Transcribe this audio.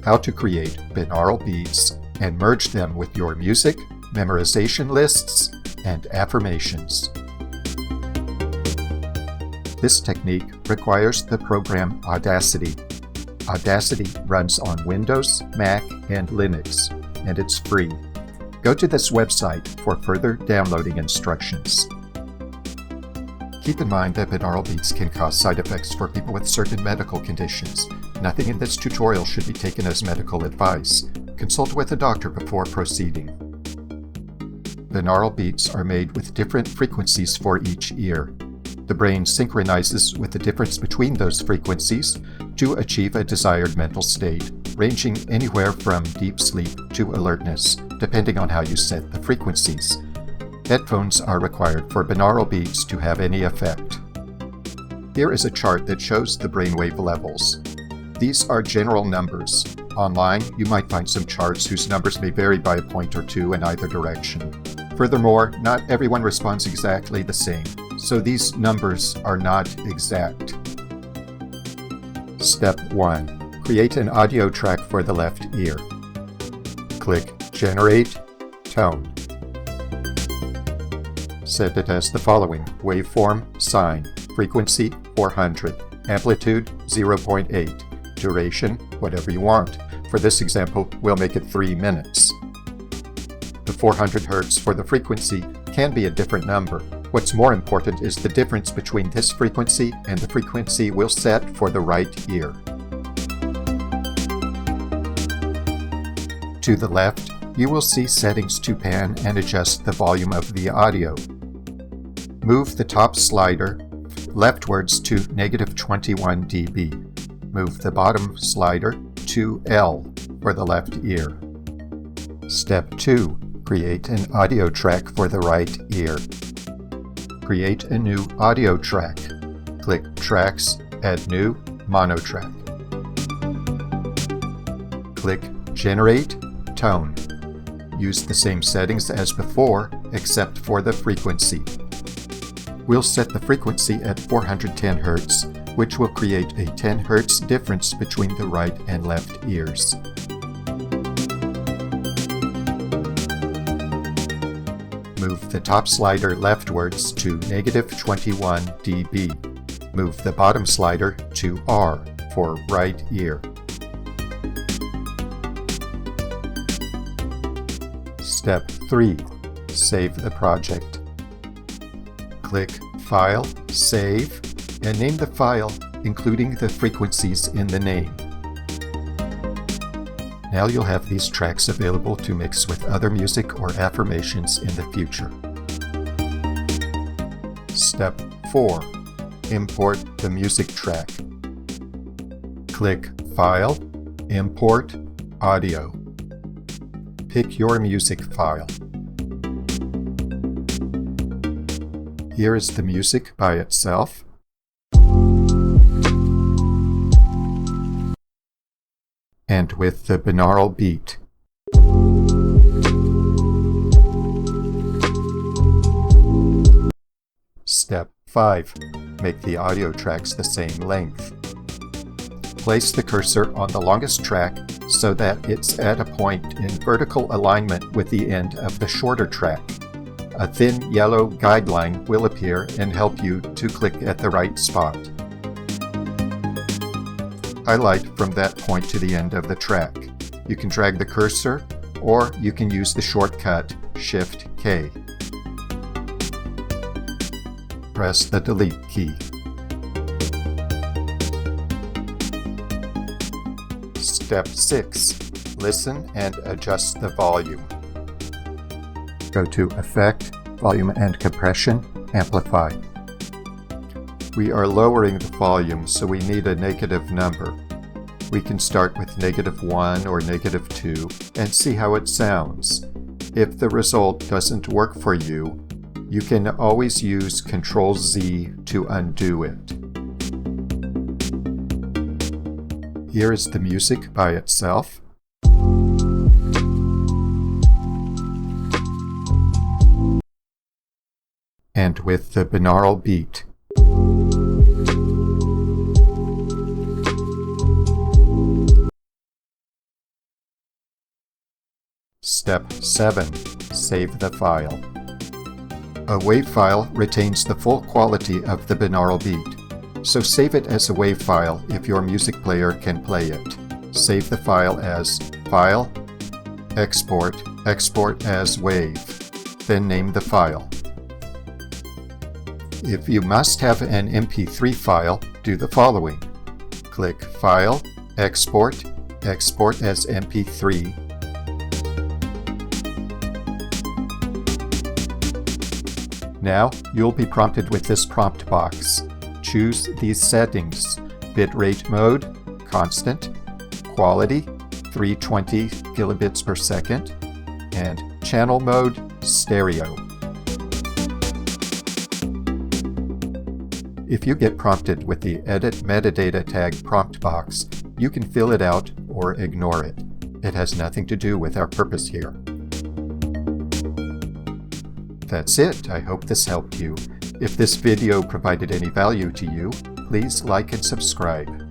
how to create binaural beats and merge them with your music, memorization lists, and affirmations. This technique requires the program Audacity. Audacity runs on Windows, Mac, and Linux, and it's free. Go to this website for further downloading instructions. Keep in mind that binaural beats can cause side effects for people with certain medical conditions. Nothing in this tutorial should be taken as medical advice. Consult with a doctor before proceeding. Binaural beats are made with different frequencies for each ear. The brain synchronizes with the difference between those frequencies to achieve a desired mental state, ranging anywhere from deep sleep to alertness, depending on how you set the frequencies. Headphones are required for binaural beats to have any effect. Here is a chart that shows the brainwave levels. These are general numbers. Online, you might find some charts whose numbers may vary by a point or two in either direction. Furthermore, not everyone responds exactly the same, so these numbers are not exact. Step 1. Create an audio track for the left ear. Click Generate Tone. Set it as the following: waveform, sine, frequency 400, amplitude 0.8, duration whatever you want. For this example, we'll make it 3 minutes. The 400 Hz for the frequency can be a different number. What's more important is the difference between this frequency and the frequency we'll set for the right ear. To the left, you will see settings to pan and adjust the volume of the audio. Move the top slider leftwards to -21 dB. Move the bottom slider to L for the left ear. Step 2. Create an audio track for the right ear. Create a new audio track. Click Tracks, Add New, Mono Track. Click Generate Tone. Use the same settings as before, except for the frequency. We'll set the frequency at 410 Hz, which will create a 10 Hz difference between the right and left ears. Move the top slider leftwards to -21 dB. Move the bottom slider to R for right ear. Step 3. Save the project. Click File, Save, and name the file, including the frequencies in the name. Now you'll have these tracks available to mix with other music or affirmations in the future. Step 4. Import the music track. Click File, Import, Audio. Pick your music file. Here is the music by itself. And with the binaural beat. Step 5. Make the audio tracks the same length. Place the cursor on the longest track so that it's at a point in vertical alignment with the end of the shorter track. A thin yellow guideline will appear and help you to click at the right spot. Highlight from that point to the end of the track. You can drag the cursor, or you can use the shortcut Shift-K. Press the Delete key. Step 6. Listen and adjust the volume. Go to Effect, Volume and Compression, Amplify. We are lowering the volume, so we need a negative number. We can start with -1 or -2 and see how it sounds. If the result doesn't work for you, you can always use Ctrl-Z to undo it. Here is the music by itself. And with the binaural beat. Step 7. Save the file. A WAV file retains the full quality of the binaural beat, so save it as a WAV file if your music player can play it. Save the file as File, Export, Export as WAV, then name the file. If you must have an MP3 file, do the following. Click File, Export, Export as MP3. Now you'll be prompted with this prompt box. Choose these settings: bitrate mode, constant, quality, 320 kilobits per second, and channel mode, stereo. If you get prompted with the Edit Metadata tag prompt box, you can fill it out or ignore it. It has nothing to do with our purpose here. That's it. I hope this helped you. If this video provided any value to you, please like and subscribe.